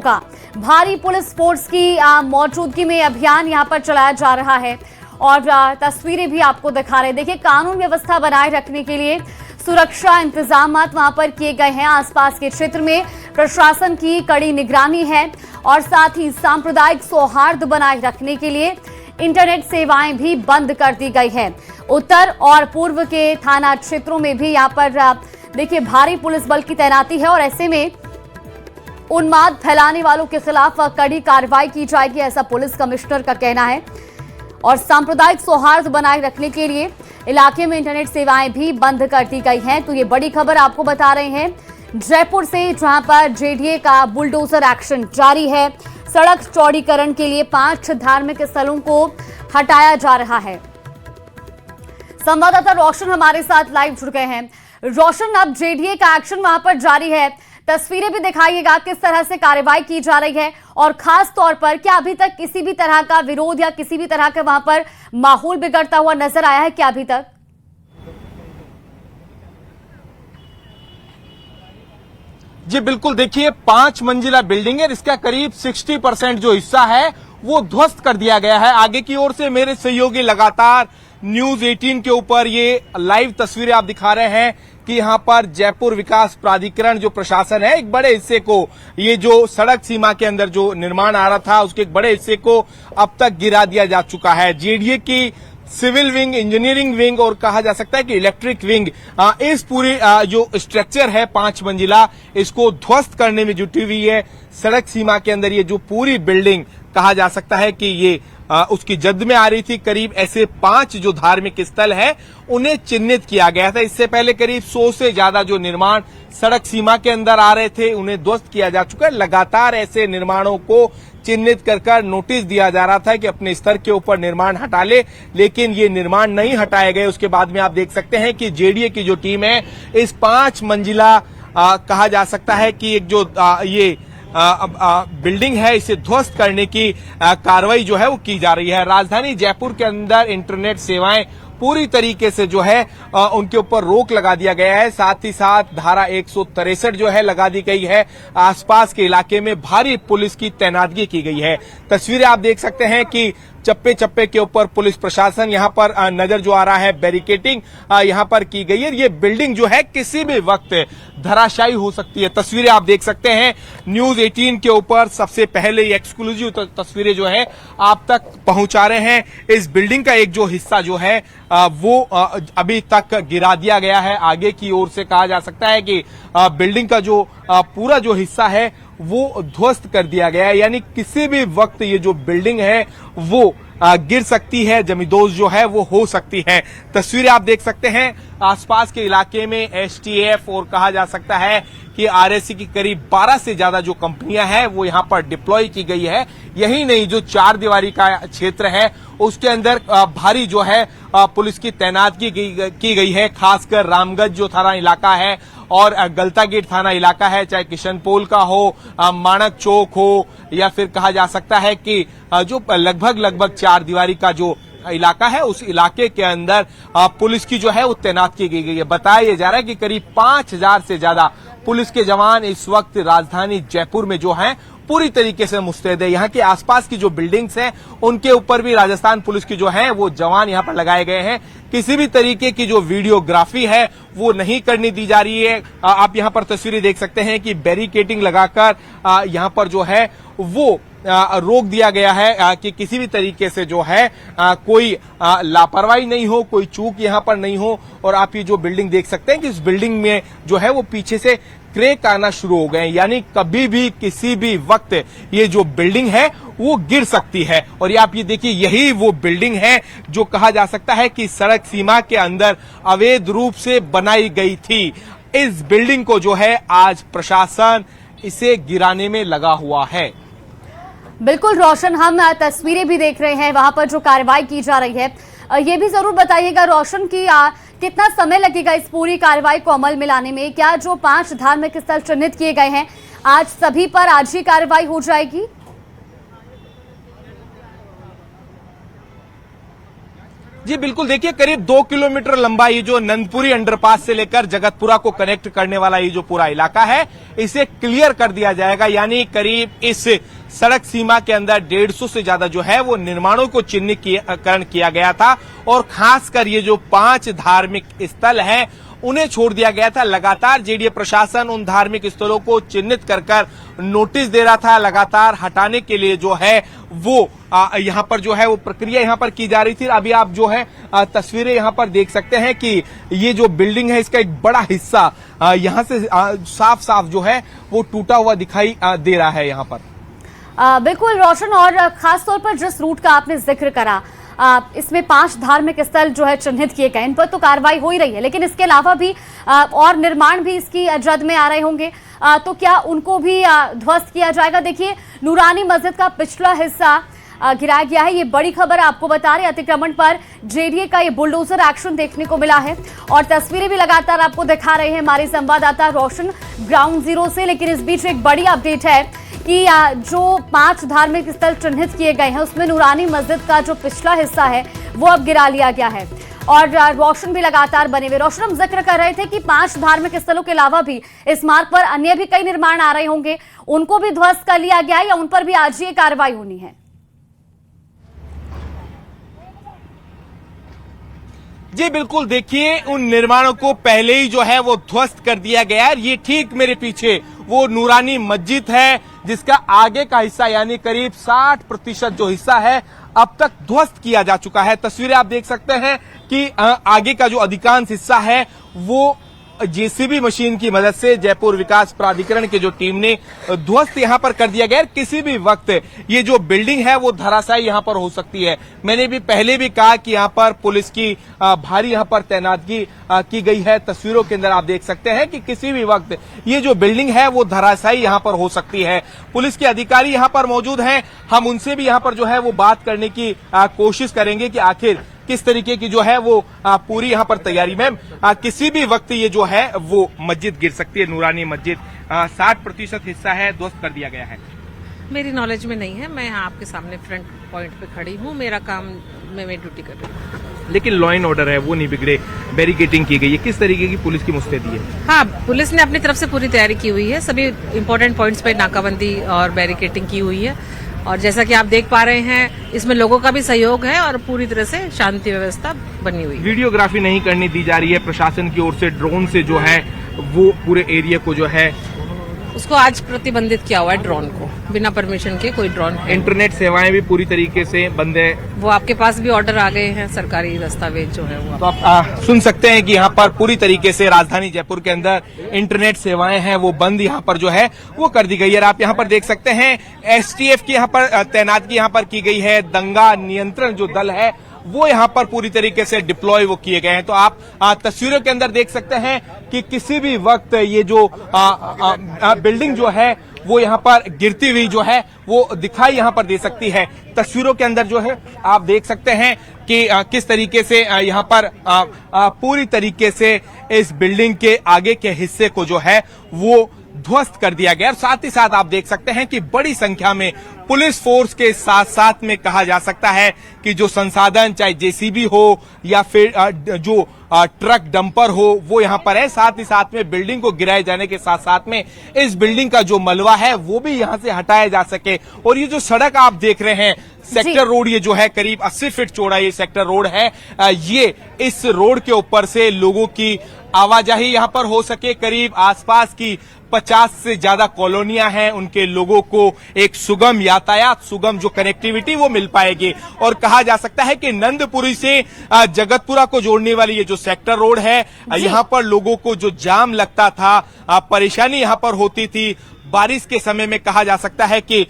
का भारी police force की मौजूदगी में अभियान यहां पर चलाया जा रहा है और तस्वीरें भी आपको दिखा रहे हैं। देखिए, कानून व्यवस्था बनाए रखने के लिए सुरक्षा इंतजाम वहां पर किए गए हैं। आसपास के क्षेत्र में प्रशासन की कड़ी निगरानी है और साथ ही सांप्रदायिक सौहार्द बनाए रखने के लिए इंटरनेट सेवाएं भी बंद कर दी गई है। उत्तर और पूर्व के थाना क्षेत्रों में भी यहां पर देखिए भारी पुलिस बल की तैनाती है और ऐसे में उन्माद फैलाने वालों के खिलाफ कड़ी कार्रवाई की जाएगी, ऐसा पुलिस कमिश्नर का कहना है। और सांप्रदायिक सौहार्द बनाए रखने के लिए इलाके में इंटरनेट सेवाएं भी बंद कर दी गई हैं। तो ये बड़ी खबर आपको बता रहे हैं जयपुर से, जहां पर जेडीए का बुलडोजर एक्शन जारी है। सड़क चौड़ीकरण के लिए 5 धार्मिक स्थलों को हटाया जा रहा है। संवाददाता रोशन हमारे साथ लाइव जुड़ गए हैं। रोशन, अब जेडीए का एक्शन वहां पर जारी है, तस्वीरें भी दिखाइएगा किस तरह से कार्रवाई की जा रही है और खास तौर पर क्या अभी तक किसी भी तरह का विरोध या किसी भी तरह का वहां पर माहौल बिगड़ता हुआ नजर आया है क्या अभी तक? जी बिल्कुल, देखिए 5 मंजिला बिल्डिंग है, इसका करीब 60% जो हिस्सा है वो ध्वस्त कर दिया गया है। आगे की ओर से मेरे सहयोगी लगातार न्यूज 18 के ऊपर ये लाइव तस्वीरें आप दिखा रहे हैं कि यहाँ पर जयपुर विकास प्राधिकरण जो प्रशासन है, एक बड़े हिस्से को, ये जो सड़क सीमा के अंदर जो निर्माण आ रहा था उसके एक बड़े हिस्से को अब तक गिरा दिया जा चुका है। जेडीए की सिविल विंग, इंजीनियरिंग विंग और कहा जा सकता है कि इलेक्ट्रिक विंग, इस पूरी जो स्ट्रक्चर है 5 मंजिला, इसको ध्वस्त करने में जुटी हुई है। सड़क सीमा के अंदर ये जो पूरी बिल्डिंग कहा जा सकता है कि ये उसकी जद में आ रही थी। करीब ऐसे 5 जो धार्मिक स्थल है उन्हें चिन्हित किया गया था। इससे पहले करीब 100 से ज्यादा जो निर्माण सड़क सीमा के अंदर आ रहे थे उन्हें ध्वस्त किया जा चुका है। लगातार ऐसे निर्माणों को चिन्हित कर नोटिस दिया जा रहा था कि अपने स्तर के ऊपर निर्माण हटा ले, लेकिन ये निर्माण नहीं हटाए गए। उसके बाद में आप देख सकते हैं कि जेडीए की जो टीम है इस 5 मंजिला कहा जा सकता है कि एक जो ये बिल्डिंग है इसे ध्वस्त करने की कार्रवाई जो है वो की जा रही है। राजधानी जयपुर के अंदर इंटरनेट सेवाएं पूरी तरीके से जो है उनके ऊपर रोक लगा दिया गया है। साथ ही साथ धारा 163 जो है लगा दी गई है। आसपास के इलाके में भारी पुलिस की तैनातगी की गई है। तस्वीरें आप देख सकते हैं कि चप्पे चप्पे के ऊपर पुलिस प्रशासन यहां पर नजर जो आ रहा है, बैरिकेटिंग यहां पर की गई है। ये बिल्डिंग जो है किसी भी वक्त धराशायी हो सकती है। तस्वीरें आप देख सकते हैं न्यूज 18 के ऊपर सबसे पहले ये एक्सक्लूसिव तस्वीरें जो है आप तक पहुंचा रहे हैं। इस बिल्डिंग का एक जो हिस्सा जो है वो अभी तक गिरा दिया गया है। आगे की ओर से कहा जा सकता है कि बिल्डिंग का जो पूरा जो हिस्सा है वो ध्वस्त कर दिया गया है, यानी किसी भी वक्त ये जो बिल्डिंग है वो गिर सकती है, जमींदोज जो है वो हो सकती है। तस्वीरें आप देख सकते हैं आसपास के इलाके में एसटीएफ और कहा जा सकता है कि आरएससी की करीब 12 से ज्यादा जो कंपनियां हैं वो यहां पर डिप्लॉय की गई है। यही नहीं, जो 4 दीवारी का क्षेत्र है उसके अंदर भारी जो है पुलिस की तैनातगी की गई है। खासकर रामगंज जो थाना इलाका है और गलता गेट थाना इलाका है, चाहे किशनपोल का हो, माणक चौक हो, या फिर कहा जा सकता है कि जो लगभग 4 दीवारी का जो इलाका है उस इलाके के अंदर पुलिस की जो है वो तैनात की गई है। बताया जा रहा है कि करीब 5000 से ज्यादा पुलिस के जवान इस वक्त राजधानी जयपुर में जो हैं पूरी तरीके से मुस्तैद है। यहाँ के आसपास की जो बिल्डिंग्स हैं उनके ऊपर भी राजस्थान पुलिस की जो है वो जवान यहाँ पर लगाए गए हैं। किसी भी तरीके की जो वीडियोग्राफी है वो नहीं करनी दी जा रही है। आप यहाँ पर तस्वीरें देख सकते हैं कि बैरिकेटिंग लगाकर यहाँ पर जो है वो रोक दिया गया है कि किसी भी तरीके से जो है कोई लापरवाही नहीं हो, कोई चूक यहाँ पर नहीं हो। और आप ये जो बिल्डिंग देख सकते हैं कि इस बिल्डिंग में जो है वो पीछे से क्रैक आना शुरू हो गए, यानी कभी भी किसी भी वक्त ये जो बिल्डिंग है वो गिर सकती है। और ये आप ये देखिए, यही वो बिल्डिंग है जो कहा जा सकता है कि सड़क सीमा के अंदर अवैध रूप से बनाई गई थी। इस बिल्डिंग को जो है आज प्रशासन इसे गिराने में लगा हुआ है। बिल्कुल रोशन, हम तस्वीरें भी देख रहे हैं वहां पर जो कार्रवाई की जा रही है। ये भी जरूर बताइएगा रोशन की कितना समय लगेगा इस पूरी कार्रवाई को अमल में लाने में? क्या जो 5 धार्मिक स्थल चिन्हित किए गए हैं आज सभी पर आज ही कार्रवाई हो जाएगी? जी बिल्कुल, देखिए करीब 2 किलोमीटर लंबा ये जो नंदपुरी अंडरपास से लेकर जगतपुरा को कनेक्ट करने वाला ये जो पूरा इलाका है, इसे क्लियर कर दिया जाएगा। यानी करीब इस सड़क सीमा के अंदर 150 से ज्यादा जो है वो निर्माणों को चिन्हीकरण किया गया था और खासकर ये जो 5 धार्मिक स्थल हैं उन्हें छोड़ दिया गया था। लगातार जेडीए प्रशासन उन धार्मिक स्थलों को चिन्हित कर नोटिस दे रहा था, लगातार हटाने के लिए जो है वो यहाँ पर जो है वो प्रक्रिया यहाँ पर की जा रही थी। अभी आप जो है तस्वीरें यहाँ पर देख सकते हैं कि ये जो बिल्डिंग है इसका एक बड़ा हिस्सा यहाँ से साफ साफ जो है वो टूटा हुआ दिखाई दे रहा है यहाँ पर। बिल्कुल रोशन, और खास तौर पर जिस रूट का आपने जिक्र करा, इसमें 5 धार्मिक स्थल जो है चिन्हित किए गए, इन पर तो कार्रवाई हो ही रही है, लेकिन इसके अलावा भी और निर्माण भी इसकी जद में आ रहे होंगे, तो क्या उनको भी ध्वस्त किया जाएगा? देखिए, नूरानी मस्जिद का पिछला हिस्सा गिराया गया है। ये बड़ी खबर आपको बता रहे, अतिक्रमण पर जेडीए का ये बुलडोजर एक्शन देखने को मिला है और तस्वीरें भी लगातार आपको दिखा रहे हैं हमारे संवाददाता रोशन ग्राउंड जीरो से। लेकिन इस बीच एक बड़ी अपडेट है कि जो 5 धार्मिक स्थल चिन्हित किए गए हैं उसमें नूरानी मस्जिद का जो पिछला हिस्सा है वो अब गिरा लिया गया है और रोशन भी लगातार बने हुए। रोशन, हम जिक्र कर रहे थे कि 5 धार्मिक स्थलों के अलावा भी इस मार्ग पर अन्य भी कई निर्माण आ रहे होंगे, उनको भी ध्वस्त कर लिया गया है या उन पर भी आज ही कार्रवाई होनी है? जी बिल्कुल, देखिए उन निर्माणों को पहले ही जो है वो ध्वस्त कर दिया गया है। ये ठीक मेरे पीछे वो नूरानी मस्जिद है जिसका आगे का हिस्सा यानी करीब 60% जो हिस्सा है अब तक ध्वस्त किया जा चुका है। तस्वीरें आप देख सकते हैं कि आगे का जो अधिकांश हिस्सा है वो जेसीबी मशीन की मदद से जयपुर विकास प्राधिकरण के जो टीम ने ध्वस्त यहां पर कर दिया गया। किसी भी वक्त ये जो बिल्डिंग है वो धराशायी यहां पर हो सकती है। मैंने भी पहले भी कहा कि यहां पर पुलिस की भारी यहां पर तैनातगी की गई है। तस्वीरों के अंदर आप देख सकते हैं कि किसी भी वक्त ये जो बिल्डिंग है वो धराशायी यहां पर हो सकती है। पुलिस के अधिकारी यहां पर मौजूद हैं, हम उनसे भी यहां पर जो है वो बात करने की कोशिश करेंगे कि आखिर किस तरीके की जो है वो पूरी यहाँ पर तैयारी। मैम, किसी भी वक्त ये जो है वो मस्जिद गिर सकती है। नूरानी मस्जिद 60% हिस्सा है ध्वस्त कर दिया गया है। मेरी नॉलेज में नहीं है, मैं यहाँ आपके सामने फ्रंट पॉइंट पे खड़ी हूँ, मेरा काम मैं ड्यूटी कर रही हूँ। लेकिन लॉ एंड ऑर्डर है वो नहीं बिगड़े, बैरिकेडिंग की गई है, किस तरीके की पुलिस की मुस्तैदी है? हाँ, पुलिस ने अपनी तरफ से पूरी तैयारी की हुई है, सभी इम्पोर्टेंट पॉइंट्स पे नाकाबंदी और बैरिकेडिंग की हुई है और जैसा कि आप देख पा रहे हैं इसमें लोगों का भी सहयोग है और पूरी तरह से शांति व्यवस्था बनी हुई है। वीडियोग्राफी नहीं करने दी जा रही है प्रशासन की ओर से, ड्रोन से जो है वो पूरे एरिया को जो है उसको आज प्रतिबंधित किया हुआ है, ड्रोन को बिना परमिशन के कोई ड्रोन। इंटरनेट सेवाएं भी पूरी तरीके से बंद है। वो आपके पास भी ऑर्डर आ गए हैं, सरकारी दस्तावेज जो है वो तो आप सुन सकते हैं कि यहाँ पर पूरी तरीके से राजधानी जयपुर के अंदर इंटरनेट सेवाएं हैं वो बंद यहाँ पर जो है वो कर दी गई है। आप यहाँ पर देख सकते हैं एसटीएफ की यहाँ पर तैनातगी यहाँ पर की गई है। दंगा नियंत्रण जो दल है वो यहाँ पर पूरी तरीके से डिप्लॉय वो किए गए हैं। तो आप तस्वीरों के अंदर देख सकते हैं कि किसी भी वक्त ये जो बिल्डिंग जो है वो यहाँ पर गिरती हुई जो है वो दिखाई यहाँ पर दे सकती है। तस्वीरों के अंदर जो है आप देख सकते हैं कि किस तरीके से यहाँ पर पूरी तरीके से इस बिल्डिंग के आगे के हिस्से को जो है वो ध्वस्त कर दिया गया। साथ ही साथ आप देख सकते हैं कि बड़ी संख्या में पुलिस फोर्स के साथ साथ में कहा जा सकता है कि जो संसाधन चाहे जेसीबी हो या फिर जो ट्रक डंपर हो वो यहाँ पर है। साथ ही साथ में बिल्डिंग को गिराए जाने के साथ साथ में इस बिल्डिंग का जो मलबा है वो भी यहाँ से हटाया जा सके। और ये जो सड़क आप देख रहे हैं सेक्टर रोड, ये जो है करीब 80 फीट चौड़ा ये सेक्टर रोड है, ये इस रोड के ऊपर से लोगों की आवाजाही यहाँ पर हो सके। करीब आसपास की 50 से ज्यादा कॉलोनियां हैं, उनके लोगों को एक सुगम यातायात, सुगम जो कनेक्टिविटी वो मिल पाएगी। और कहा जा सकता है कि नंदपुरी से जगतपुरा को जोड़ने वाली ये जो सेक्टर रोड है, यहाँ पर लोगों को जो जाम लगता था, परेशानी यहाँ पर होती थी, बारिश के समय में कहा जा सकता है कि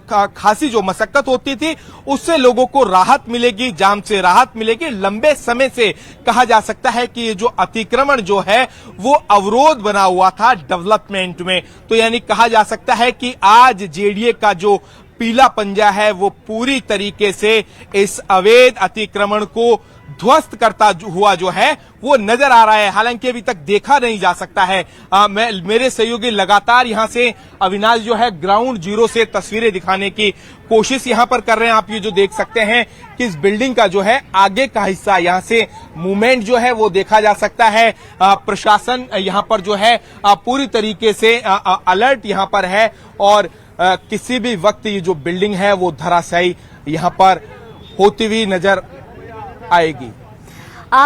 खासी जो मशक्कत होती थी उससे लोगों को राहत मिलेगी, जाम से राहत मिलेगी। लंबे समय से कहा जा सकता है कि ये जो अतिक्रमण जो है वो अवरोध बना हुआ था डेवलपमेंट में। तो यानी कहा जा सकता है कि आज जेडीए का जो पीला पंजा है वो पूरी तरीके से इस अवैध अतिक्रमण को ध्वस्त करता हुआ जो है वो नजर आ रहा है। हालांकि अभी तक देखा नहीं जा सकता है। मेरे सहयोगी लगातार यहां से अविनाश जो है ग्राउंड जीरो से तस्वीरें दिखाने की कोशिश यहां पर कर रहे हैं। आप ये जो देख सकते हैं कि इस बिल्डिंग का जो है आगे का हिस्सा यहां से मूवमेंट जो है वो देखा जा सकता है। प्रशासन यहां पर जो है पूरी तरीके से अलर्ट यहां पर है और किसी भी वक्त ये जो बिल्डिंग है वो धराशायी यहां पर होती हुई नजर आएगी।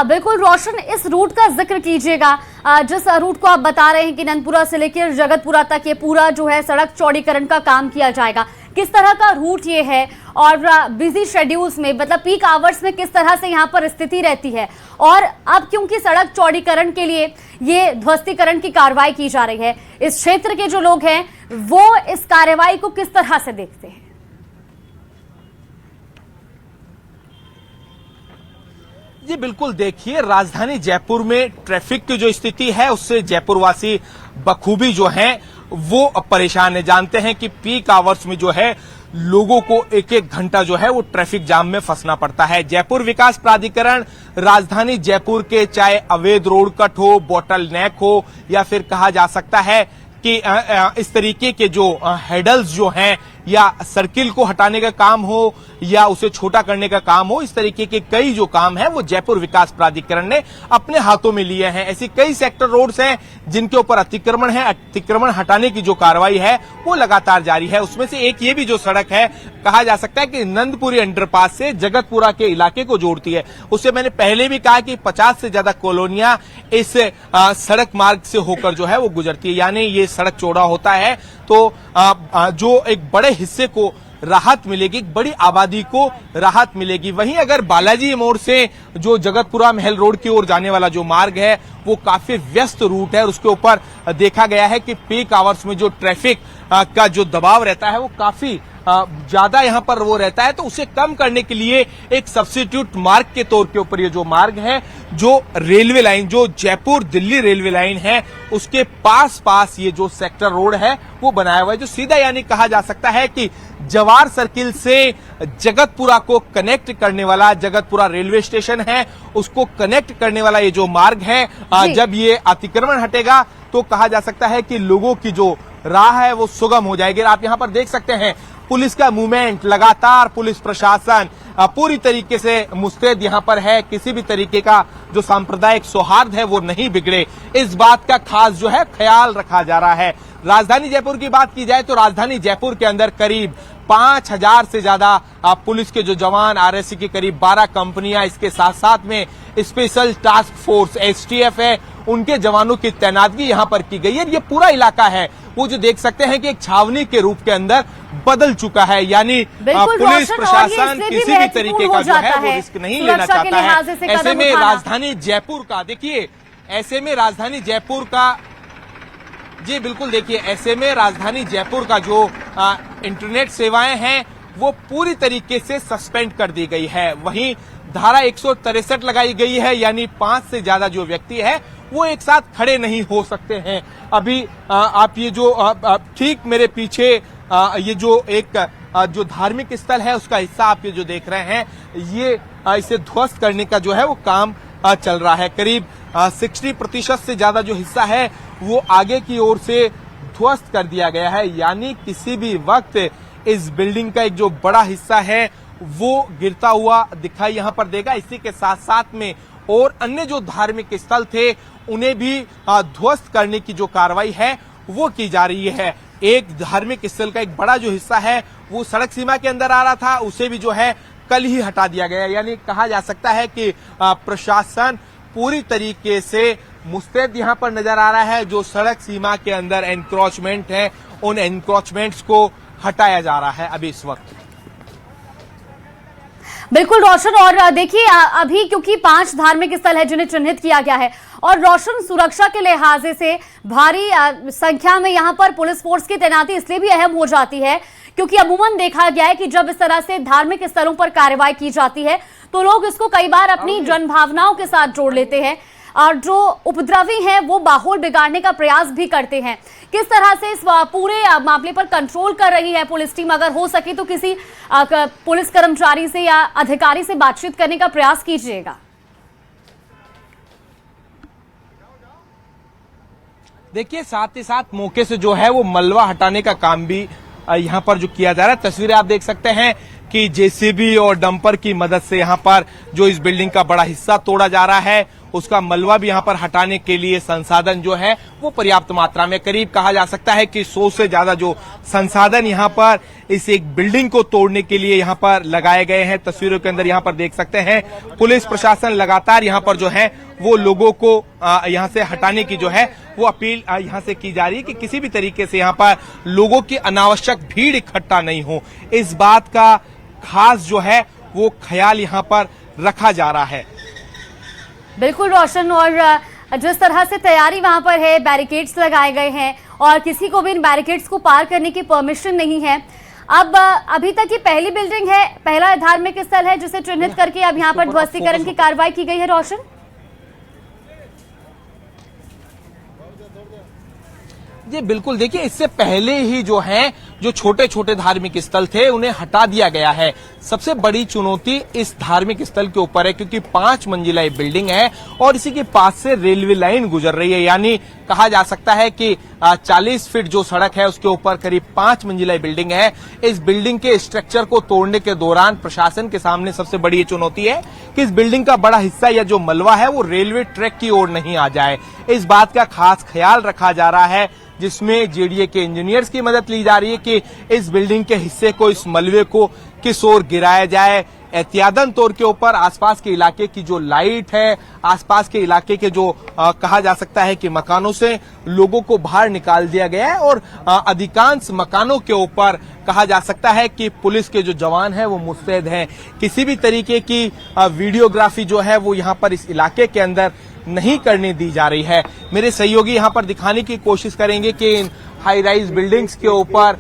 बिल्कुल रोशन, इस रूट का जिक्र कीजिएगा। जिस रूट को आप बता रहे हैं कि नंदपुरा से लेकर जगतपुरा तक ये पूरा जो है सड़क चौड़ीकरण का काम किया जाएगा, किस तरह का रूट ये है और बिजी शेड्यूल्स में मतलब पीक आवर्स में किस तरह से यहाँ पर स्थिति रहती है, और अब क्योंकि सड़क चौड़ीकरण के लिए ये ध्वस्तीकरण की कार्रवाई की जा रही है, इस क्षेत्र के जो लोग हैं वो इस कार्रवाई को किस तरह से देखते हैं? जी बिल्कुल, देखिए राजधानी जयपुर में ट्रैफिक की जो स्थिति है उससे जयपुर वासी बखूबी जो हैं वो परेशान है। जानते हैं कि पीक आवर्स में जो है लोगों को एक एक घंटा जो है वो ट्रैफिक जाम में फंसना पड़ता है। जयपुर विकास प्राधिकरण राजधानी जयपुर के चाहे अवैध रोड कट हो, बॉटल नेक हो या फिर कहा जा सकता है कि इस तरीके के जो हेडल्स जो हैं या सर्किल को हटाने का काम हो या उसे छोटा करने का काम हो, इस तरीके के कई जो काम है वो जयपुर विकास प्राधिकरण ने अपने हाथों में लिए हैं। ऐसी कई सेक्टर रोड्स हैं जिनके ऊपर अतिक्रमण है, अतिक्रमण हटाने की जो कार्रवाई है वो लगातार जारी है। उसमें से एक ये भी जो सड़क है, कहा जा सकता है कि नंदपुरी अंडरपास से जगतपुरा के इलाके को जोड़ती है। उससे मैंने पहले भी कहा कि 50 से ज्यादा कॉलोनियां इस सड़क मार्ग से होकर जो है वो गुजरती है, यानी ये सड़क चौड़ा होता है तो जो एक बड़े हिस्से को राहत मिलेगी, एक बड़ी आबादी को राहत मिलेगी। वहीं अगर बालाजी मोड़ से जो जगतपुरा महल रोड की ओर जाने वाला जो मार्ग है वो काफी व्यस्त रूट है और उसके ऊपर देखा गया है कि पीक आवर्स में जो ट्रैफिक का जो दबाव रहता है वो काफी ज्यादा यहां पर वो रहता है, तो उसे कम करने के लिए एक सब्स्टिट्यूट मार्ग के तौर के ऊपर ये जो मार्ग है, जो रेलवे लाइन, जो जयपुर दिल्ली रेलवे लाइन है उसके पास ये जो सेक्टर रोड है वो बनाया हुआ है, जो सीधा यानी कहा जा सकता है कि जवार सर्किल से जगतपुरा को कनेक्ट करने वाला, जगतपुरा रेलवे स्टेशन है उसको कनेक्ट करने वाला ये जो मार्ग है, जब ये अतिक्रमण हटेगा तो कहा जा सकता है कि लोगों की जो राह है वो सुगम हो जाएगी। आप यहां पर देख सकते हैं पुलिस का मूवमेंट, लगातार पुलिस प्रशासन पूरी तरीके से मुस्तैद यहां पर है। किसी भी तरीके का जो सांप्रदायिक सौहार्द है वो नहीं बिगड़े, इस बात का खास जो है ख्याल रखा जा रहा है। राजधानी जयपुर की बात की जाए तो राजधानी जयपुर के अंदर करीब 5000 से ज्यादा पुलिस के जो जवान, आरएससी की करीब 12 कंपनियां, इसके साथ साथ में स्पेशल टास्क फोर्स एसटीएफ है, उनके जवानों की तैनाती यहां पर की गई है। ये पूरा इलाका है वो जो देख सकते हैं कि एक छावनी के रूप के अंदर बदल चुका है, यानी पुलिस प्रशासन किसी भी तरीके का जो है वो रिस्क नहीं लेना चाहता है। ऐसे में राजधानी जयपुर का देखिए, ऐसे में राजधानी जयपुर का जी बिल्कुल देखिए, ऐसे में राजधानी जयपुर का जो इंटरनेट सेवाएं हैं वो पूरी तरीके से सस्पेंड कर दी गई है। वहीं धारा 163 लगाई गई है, यानी 5 से ज्यादा जो व्यक्ति है वो एक साथ खड़े नहीं हो सकते हैं। अभी आप ये जो ठीक मेरे पीछे ये जो एक जो धार्मिक स्थल है उसका हिस्सा आप ये जो देख रहे हैं, ये इसे ध्वस्त करने का जो है वो काम चल रहा है। करीब 60% से ज्यादा जो हिस्सा है वो आगे की ओर से ध्वस्त कर दिया गया है, यानी किसी भी वक्त इस बिल्डिंग का एक जो बड़ा हिस्सा है वो गिरता हुआ दिखाई यहां पर देगा। इसी के साथ साथ में और अन्य जो धार्मिक स्थल थे उन्हें भी ध्वस्त करने की जो कार्रवाई है वो की जा रही है। एक धार्मिक स्थल का एक बड़ा जो हिस्सा है वो सड़क सीमा के अंदर आ रहा था, उसे भी जो है कल ही हटा दिया गया, यानी कहा जा सकता है कि प्रशासन पूरी तरीके से मुस्तैद यहां पर नजर आ रहा है। जो सड़क सीमा के अंदर एनक्रोचमेंट है उन एनक्रोचमेंट्स को हटाया जा रहा है अभी इस वक्त। बिल्कुल रोशन, और देखिए अभी क्योंकि 5 धार्मिक स्थल है जिन्हें चिन्हित किया गया है और रोशन सुरक्षा के लिहाज से भारी संख्या में यहां पर पुलिस फोर्स की तैनाती इसलिए भी अहम हो जाती है क्योंकि अमूमन देखा गया है कि जब इस तरह से धार्मिक स्थलों पर कार्रवाई की जाती है तो लोग इसको कई बार अपनी जनभावनाओं के साथ जोड़ लेते हैं और जो उपद्रवी हैं वो माहौल बिगाड़ने का प्रयास भी करते हैं। किस तरह से इस पूरे मामले पर कंट्रोल कर रही है पुलिस टीम? अगर हो सके तो किसी पुलिस कर्मचारी से या अधिकारी से बातचीत करने का प्रयास कीजिएगा। देखिए साथ ही साथ मौके से जो है वो मलबा हटाने का काम भी यहाँ पर जो किया जा रहा है। तस्वीरें आप देख सकते हैं कि जेसीबी और डंपर की मदद से यहाँ पर जो इस बिल्डिंग का बड़ा हिस्सा तोड़ा जा रहा है, उसका मलबा भी यहाँ पर हटाने के लिए संसाधन जो है वो पर्याप्त मात्रा में, करीब कहा जा सकता है कि 100 से ज्यादा जो संसाधन यहाँ पर इस एक बिल्डिंग को तोड़ने के लिए यहाँ पर लगाए गए हैं। तस्वीरों के अंदर यहाँ पर देख सकते हैं पुलिस प्रशासन लगातार यहाँ पर जो है वो लोगों को यहाँ से हटाने की जो है वो अपील यहाँ से की जा रही है कि किसी भी तरीके से यहाँ पर लोगों की अनावश्यक भीड़ इकट्ठा नहीं हो, इस बात का खास जो है वो ख्याल यहाँ पर रखा जा रहा है। बिल्कुल रोशन, और जिस तरह से तैयारी वहां पर है, बैरिकेड्स लगाए गए हैं और किसी को भी इन बैरिकेड्स को पार करने की परमिशन नहीं है। अब अभी तक ये पहली बिल्डिंग है, पहला धार्मिक स्थल है जिसे चिन्हित करके अब यहाँ पर ध्वस्तीकरण की कार्रवाई की गई है। रोशन जी बिल्कुल, देखिए इससे पहले ही जो है जो छोटे छोटे धार्मिक स्थल थे उन्हें हटा दिया गया है। सबसे बड़ी चुनौती इस धार्मिक स्थल के ऊपर है क्योंकि 5 मंजिला ये बिल्डिंग है और इसी के पास से रेलवे लाइन गुजर रही है, यानी कहा जा सकता है कि 40 फीट जो सड़क है उसके ऊपर करीब 5 मंजिला बिल्डिंग है। इस बिल्डिंग के स्ट्रक्चर को तोड़ने के दौरान प्रशासन के सामने सबसे बड़ी ये चुनौती है कि इस बिल्डिंग का बड़ा हिस्सा या जो मलबा है वो रेलवे ट्रैक की ओर नहीं आ जाए। इस बात का खास ख्याल रखा जा रहा है, जिसमें जेडीए के इंजीनियर्स की मदद ली जा रही है कि इस बिल्डिंग के हिस्से को, इस मलबे को किस ओर गिराया जाए। एहतियातन तौर के ऊपर आसपास के इलाके की जो लाइट है, आसपास के इलाके के जो कहा जा सकता है कि मकानों से लोगों को बाहर निकाल दिया गया है और अधिकांश मकानों के ऊपर कहा जा सकता है कि पुलिस के जो जवान हैं वो मुस्तैद हैं। किसी भी तरीके की वीडियोग्राफी जो है वो यहाँ पर इस इलाके के अंदर नहीं करने दी जा रही है। मेरे सहयोगी यहाँ पर दिखाने की कोशिश करेंगे कि इन हाई राइज बिल्डिंग्स के ऊपर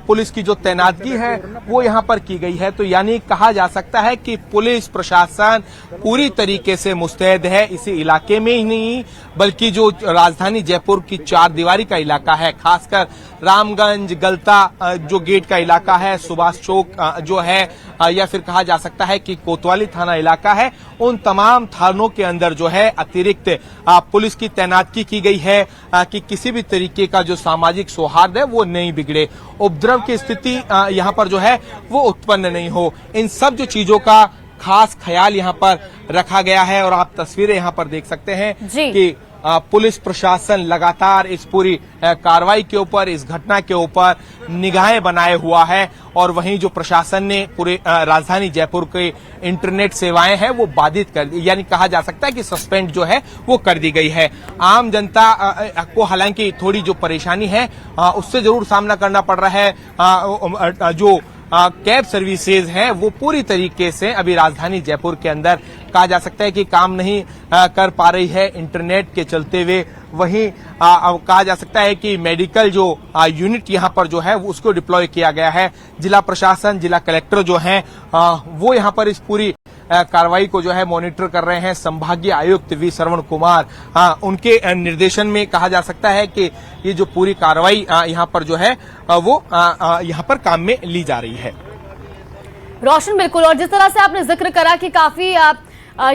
पुलिस की जो तैनातगी है वो यहाँ पर की गई है। तो यानी कहा जा सकता है कि पुलिस प्रशासन पूरी तरीके से मुस्तैद है। इसी इलाके में ही नहीं बल्कि जो राजधानी जयपुर की 4 दीवारी का इलाका है, खासकर रामगंज, गलता जो गेट का इलाका है, सुभाष चौक जो है, या फिर कहा जा सकता है कि कोतवाली थाना इलाका है, उन तमाम थानों के अंदर जो है अतिरिक्त पुलिस की तैनातगी की गई है कि किसी भी तरीके का जो सामाजिक सौहार्द है वो नहीं बिगड़े, उपद्रव की स्थिति यहाँ पर जो है वो उत्पन्न नहीं हो। इन सब जो चीजों का खास ख्याल यहाँ पर रखा गया है और आप तस्वीरें यहाँ पर देख सकते हैं कि पुलिस प्रशासन लगातार इस पूरी कार्रवाई के ऊपर, इस घटना के ऊपर निगाहें बनाए हुआ है। और वहीं जो प्रशासन ने पूरे राजधानी जयपुर के इंटरनेट सेवाएं हैं वो बाधित कर दी, यानी कहा जा सकता है कि सस्पेंड जो है वो कर दी गई है। आम जनता को हालांकि थोड़ी जो परेशानी है उससे जरूर सामना करना पड़ रहा है। जो कैब सर्विसेज हैं वो पूरी तरीके से अभी राजधानी जयपुर के अंदर कहा जा सकता है कि काम नहीं कर पा रही है इंटरनेट के चलते हुए। वहीं कहा जा सकता है कि मेडिकल जो यूनिट यहाँ पर जो है उसको डिप्लॉय किया गया है। जिला प्रशासन, जिला कलेक्टर जो हैं वो यहाँ पर इस पूरी कार्रवाई को जो है मॉनिटर कर रहे हैं। संभागीय आयुक्त वी श्रवण कुमार, उनके निर्देशन में कहा जा सकता है कि ये जो पूरी कार्रवाई यहाँ पर जो है वो यहाँ पर काम में ली जा रही है। रोशन बिल्कुल, और जिस तरह से आपने जिक्र करा कि काफी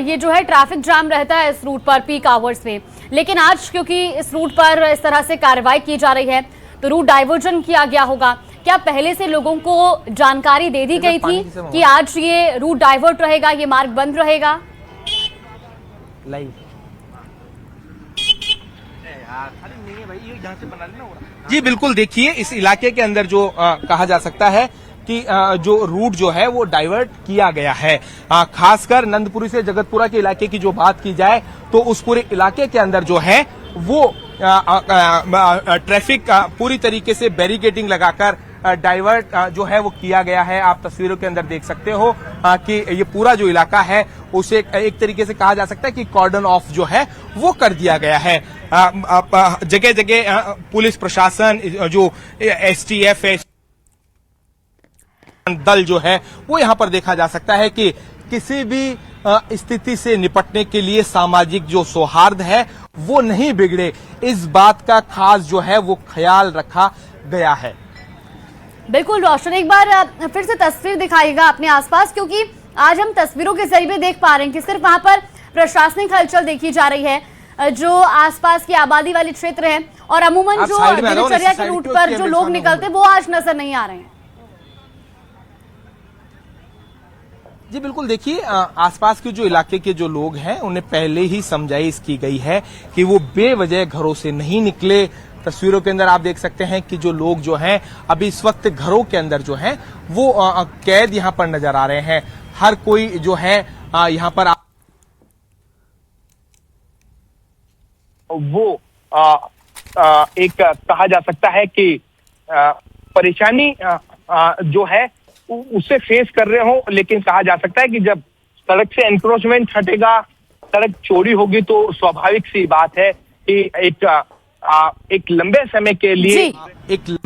ये जो है ट्रैफिक जाम रहता है इस रूट पर पीक आवर्स में, लेकिन आज क्योंकि इस रूट पर इस तरह से कार्रवाई की जा रही है तो रूट डाइवर्जन किया गया होगा। क्या पहले से लोगों को जानकारी दे दी गई थी कि आज ये रूट डाइवर्ट रहेगा, ये मार्ग बंद रहेगा? जी बिल्कुल, देखिए इस इलाके के अंदर जो कहा जा सकता है कि जो रूट जो है वो डाइवर्ट किया गया है। खासकर नंदपुरी से जगतपुरा के इलाके की जो बात की जाए तो उस पूरे इलाके के अंदर जो है वो ट्रैफिक पूरी तरीके से बैरिकेडिंग लगाकर डाइवर्ट जो है वो किया गया है। आप तस्वीरों के अंदर देख सकते हो कि ये पूरा जो इलाका है उसे एक तरीके से कहा जा सकता है कि कॉर्डन ऑफ जो है वो कर दिया गया है। जगह जगह पुलिस प्रशासन, जो एसटीएफ है, दल जो है वो यहाँ पर देखा जा सकता है कि किसी भी स्थिति से निपटने के लिए सामाजिक जो सौहार्द है वो नहीं बिगड़े, इस बात का खास जो है वो ख्याल रखा गया है। बिल्कुल रोशन, एक बार फिर से तस्वीर दिखाइएगा अपने आसपास, क्योंकि आज हम तस्वीरों के जरिए देख पा रहे हैं कि सिर्फ वहां पर प्रशासनिक हलचल देखी जा रही है, जो आसपास की आबादी वाले क्षेत्र हैं और अमूमन आप जो साइड में आ जाओ ना, दिनचर्या इस के साइड रूट पे पर उसके जो मेरे लोग सामने निकलते वो आज नजर नहीं आ रहे हैं। जी बिल्कुल, देखिए आसपास के जो इलाके के जो लोग हैं उन्हें पहले ही समझाइश की गई है कि वो बेवजह घरों से नहीं निकले। तस्वीरों के अंदर आप देख सकते हैं कि जो लोग जो हैं अभी इस वक्त घरों के अंदर जो हैं वो कैद यहां पर नजर आ रहे हैं। हर कोई जो है यहां पर वो एक कहा जा सकता है कि परेशानी जो है उससे फेस कर रहे हो, लेकिन कहा जा सकता है कि जब सड़क से एनक्रोचमेंट हटेगा, सड़क चौड़ी होगी, तो स्वाभाविक सी बात है कि एक लंबे समय के लिए एक